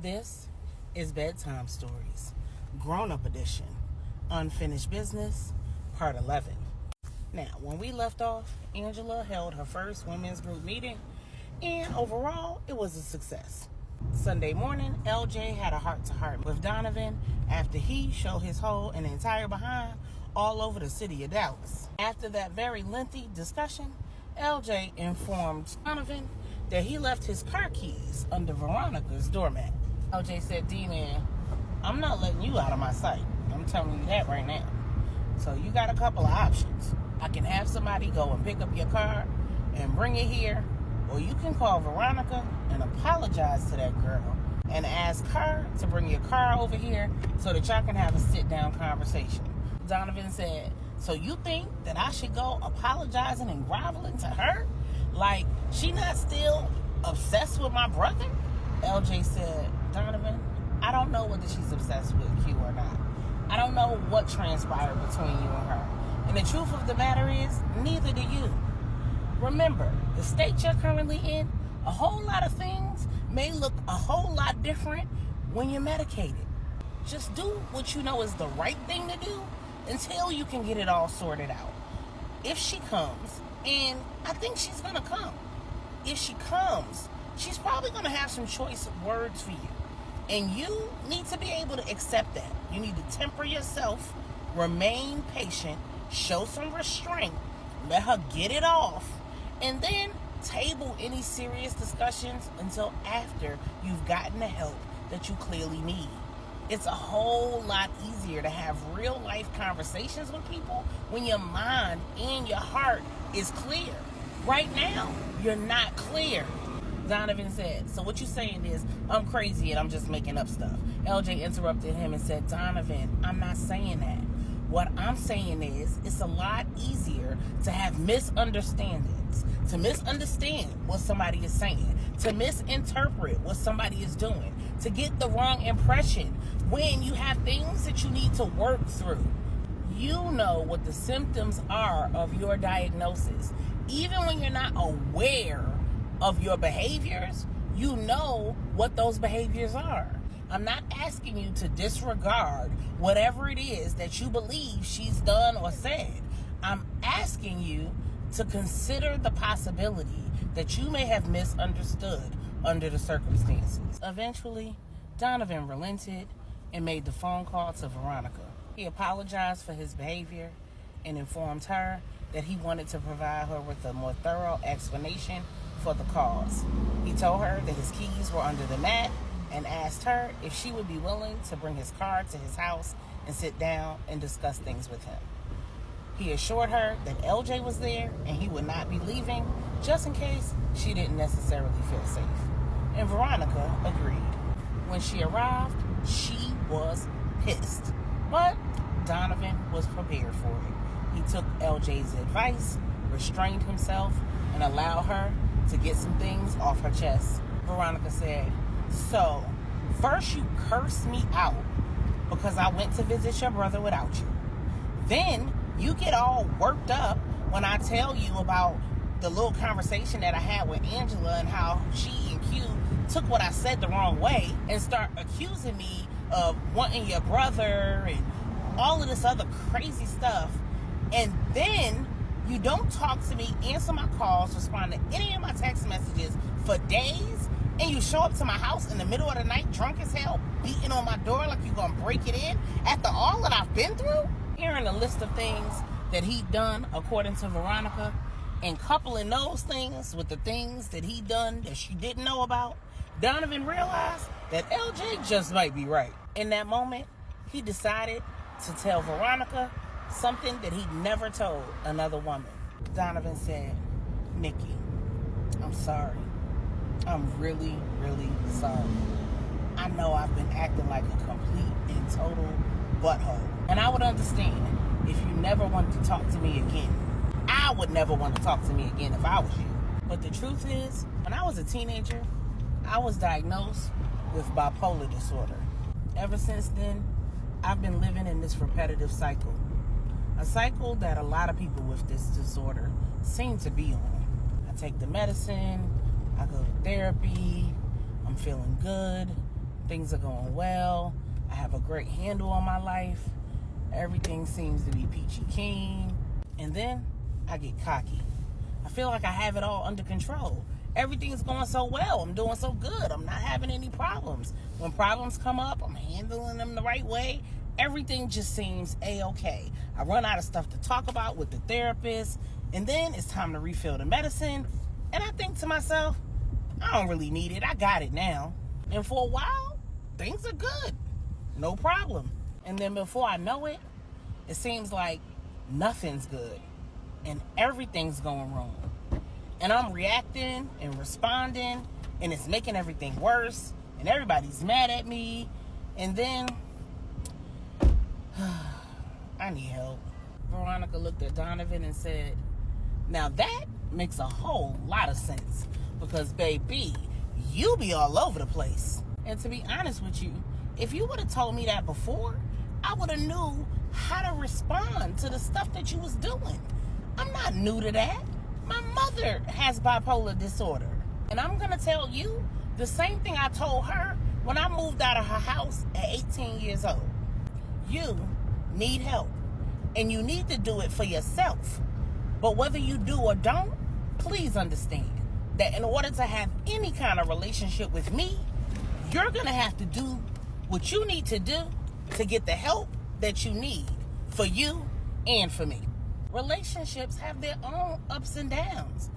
This is Bedtime Stories, Grownup Edition, Unfinished Business, Part 11. Now, when we left off, Angela held her first women's group meeting, and overall, it was a success. Sunday morning, LJ had a heart-to-heart with Donovan after he showed his whole and entire behind all over the city of Dallas. After that very lengthy discussion, LJ informed Donovan that he left his car keys under Veronica's doormat. LJ said, D-Man, I'm not letting you out of my sight. I'm telling you that right now. So you got a couple of options. I can have somebody go and pick up your car and bring it here, or you can call Veronica and apologize to that girl and ask her to bring your car over here so that y'all can have a sit-down conversation. Donovan said, so you think that I should go apologizing and groveling to her? Like, she not still obsessed with my brother? LJ said, Donovan, I don't know whether she's obsessed with Q or not. I don't know what transpired between you and her. And the truth of the matter is, neither do you. Remember, the state you're currently in, a whole lot of things may look a whole lot different when you're medicated. Just do what you know is the right thing to do until you can get it all sorted out. If she comes, and I think she's going to come. If she comes, she's probably going to have some choice words for you. And you need to be able to accept that. You need to temper yourself, remain patient, show some restraint, let her get it off, and then table any serious discussions until after you've gotten the help that you clearly need. It's a whole lot easier to have real life conversations with people when your mind and your heart is clear. Right now, you're not clear. Donovan said, so what you're saying is I'm crazy and I'm just making up stuff. LJ interrupted him and said, Donovan, I'm not saying that. What I'm saying is it's a lot easier to have misunderstandings, to misunderstand what somebody is saying, to misinterpret what somebody is doing, to get the wrong impression when you have things that you need to work through. You know what the symptoms are of your diagnosis. Even when you're not aware of your behaviors, you know what those behaviors are. I'm not asking you to disregard whatever it is that you believe she's done or said. I'm asking you to consider the possibility that you may have misunderstood under the circumstances. Eventually, Donovan relented and made the phone call to Veronica. He apologized for his behavior and informed her that he wanted to provide her with a more thorough explanation for the cause. He told her that his keys were under the mat and asked her if she would be willing to bring his car to his house and sit down and discuss things with him. He assured her that LJ was there and he would not be leaving just in case she didn't necessarily feel safe. And Veronica agreed. When she arrived, she was pissed. But Donovan was prepared for it. He took LJ's advice, restrained himself, and allowed her to get some things off her chest. Veronica said, so, first you cursed me out because I went to visit your brother without you. Then you get all worked up when I tell you about the little conversation that I had with Angela and how she and Q took what I said the wrong way and start accusing me of wanting your brother and all of this other crazy stuff. And then you don't talk to me, answer my calls, respond to any of my text messages for days, and you show up to my house in the middle of the night drunk as hell, beating on my door like you're going to break it in after all that I've been through? Hearing a list of things that he'd done according to Veronica and coupling those things with the things that he'd done that she didn't know about, Donovan realized that LJ just might be right. In that moment, he decided to tell Veronica something that he'd never told another woman. Donovan said, Nikki, I'm sorry. I'm really, really sorry. I know I've been acting like a complete and total butthole. And I would understand if you never wanted to talk to me again. I would never want to talk to me again if I was you. But the truth is, when I was a teenager, I was diagnosed with bipolar disorder. Ever since then, I've been living in this repetitive cycle. A cycle that a lot of people with this disorder seem to be on. I take the medicine, I go to therapy, I'm feeling good, Things are going well. I have a great handle on my life. Everything seems to be peachy keen. And then I get cocky. I feel like I have it all under control. Everything's going so well. I'm doing so good. I'm not having any problems. When problems come up, I'm handling them the right way. Everything just seems A-okay. I run out of stuff to talk about with the therapist. And then it's time to refill the medicine. And I think to myself, I don't really need it. I got it now. And for a while, things are good. No problem. And then before I know it, it seems like nothing's good. And everything's going wrong. And I'm reacting and responding. And it's making everything worse. And everybody's mad at me. And then, I need help. Veronica looked at Donovan and said, now that makes a whole lot of sense. Because, baby, you be all over the place. And to be honest with you, if you would have told me that before, I would have knew how to respond to the stuff that you was doing. I'm not new to that. My mother has bipolar disorder. And I'm going to tell you the same thing I told her when I moved out of her house at 18 years old. You need help. And you need to do it for yourself. But whether you do or don't, please understand that in order to have any kind of relationship with me, you're going to have to do what you need to do to get the help that you need for you and for me. Relationships have their own ups and downs.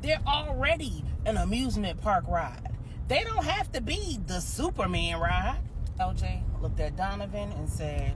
They're already an amusement park ride. They don't have to be the Superman ride. LJ looked at Donovan and said,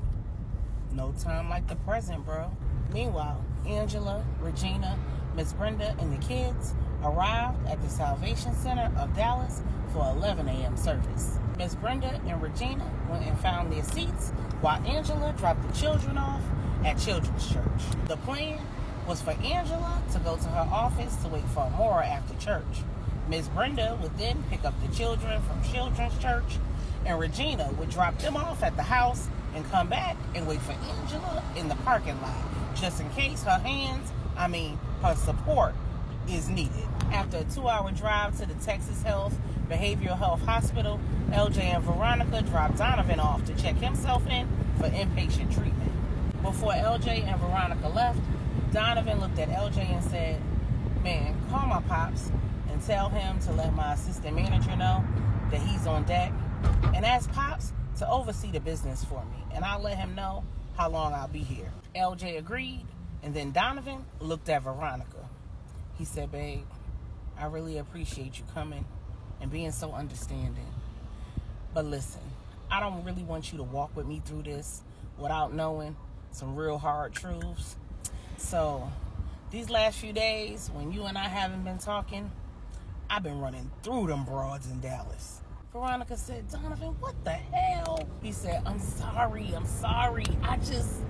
no time like the present, bro. Meanwhile, Angela, Regina, Miss Brenda, and the kids arrived at the Salvation Center of Dallas for 11 a.m. service. Miss Brenda and Regina went and found their seats while Angela dropped the children off at Children's Church. The plan was for Angela to go to her office to wait for Amora after church. Miss Brenda would then pick up the children from Children's Church, and Regina would drop them off at the house and come back and wait for Angela in the parking lot, just in case her support is needed. After a 2-hour drive to the Texas Behavioral Health Hospital, LJ and Veronica dropped Donovan off to check himself in for inpatient treatment. Before LJ and Veronica left, Donovan looked at LJ and said, man, call my pops and tell him to let my assistant manager know that he's on deck, and ask Pops to oversee the business for me, and I'll let him know how long I'll be here. LJ agreed, and then Donovan looked at Veronica. He said, babe, I really appreciate you coming and being so understanding. But listen, I don't really want you to walk with me through this without knowing some real hard truths. So these last few days, when you and I haven't been talking, I've been running through them broads in Dallas. Veronica said, Donovan, what the hell? He said, I'm sorry. I just,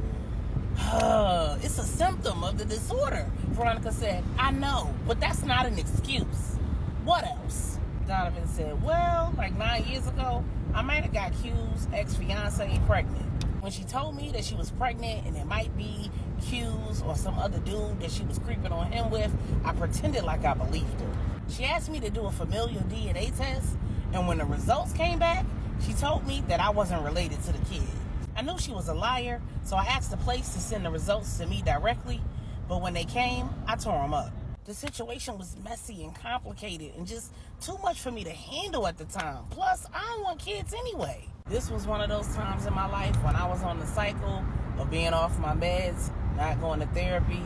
it's a symptom of the disorder. Veronica said, I know, but that's not an excuse. What else? Donovan said, well, like 9 years ago, I might have got Q's ex-fiance pregnant. When she told me that she was pregnant and it might be Q's or some other dude that she was creeping on him with, I pretended like I believed her. She asked me to do a familial DNA test, and when the results came back, she told me that I wasn't related to the kid. I knew she was a liar, so I asked the place to send the results to me directly, but when they came, I tore them up. The situation was messy and complicated and just too much for me to handle at the time. Plus, I don't want kids anyway. This was one of those times in my life when I was on the cycle of being off my meds, not going to therapy.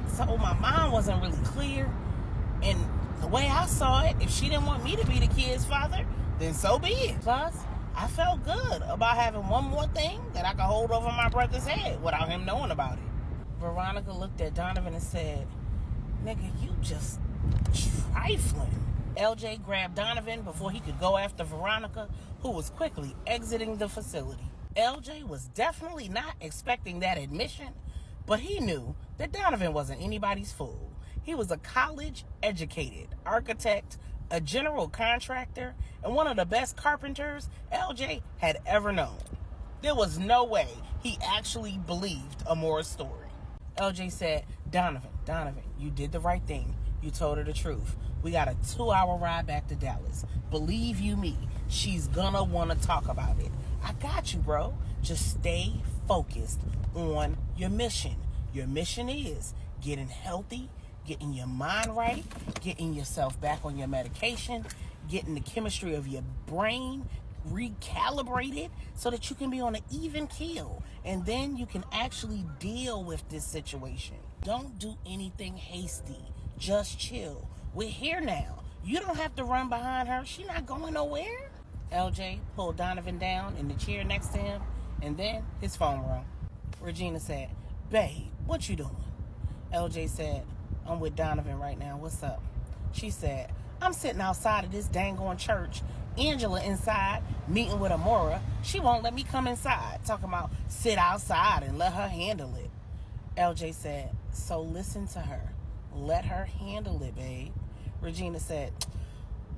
So my mind wasn't really clear. And the way I saw it, if she didn't want me to be the kid's father, then so be it. Plus, I felt good about having one more thing that I could hold over my brother's head without him knowing about it. Veronica looked at Donovan and said, nigga, you just trifling. LJ grabbed Donovan before he could go after Veronica, who was quickly exiting the facility. LJ was definitely not expecting that admission, but he knew that Donovan wasn't anybody's fool. He was a college-educated architect, a general contractor, and one of the best carpenters LJ had ever known. There was no way he actually believed Amora's story. LJ said, Donovan, you did the right thing. You told her the truth. We got a 2-hour ride back to Dallas. Believe you me, she's gonna want to talk about it. I got you, bro. Just stay focused on your mission. Your mission is getting healthy, getting your mind right, getting yourself back on your medication, getting the chemistry of your brain recalibrated so that you can be on an even keel. And then you can actually deal with this situation. Don't do anything hasty. Just chill. We're here now. You don't have to run behind her. She's not going nowhere. LJ pulled Donovan down in the chair next to him, and then his phone rang. Regina said, "Babe, what you doing?" LJ said, "I'm with Donovan right now. What's up?" She said, "I'm sitting outside of this dang on church. Angela inside, meeting with Amora. She won't let me come inside. Talking about sit outside and let her handle it." LJ said, "So listen to her. Let her handle it, babe." Regina said,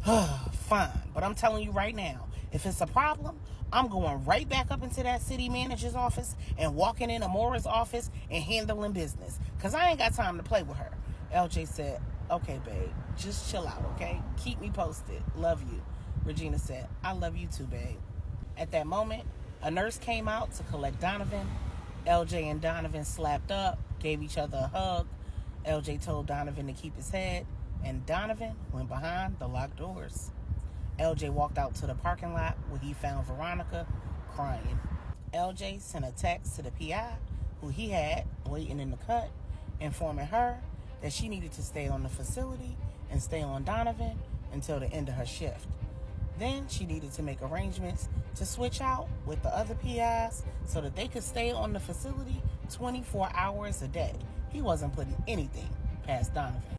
"Fine, but I'm telling you right now, if it's a problem, I'm going right back up into that city manager's office and walking in Amora's office and handling business, because I ain't got time to play with her." LJ said, "Okay, babe, just chill out, okay? Keep me posted. Love you." Regina said, "I love you too, babe." At that moment, a nurse came out to collect Donovan. LJ and Donovan slapped up, gave each other a hug. LJ told Donovan to keep his head, and Donovan went behind the locked doors. LJ walked out to the parking lot where he found Veronica crying. LJ sent a text to the PI, who he had waiting in the cut, informing her that she needed to stay on the facility and stay on Donovan until the end of her shift. Then she needed to make arrangements to switch out with the other PIs so that they could stay on the facility 24 hours a day. He wasn't putting anything past Donovan.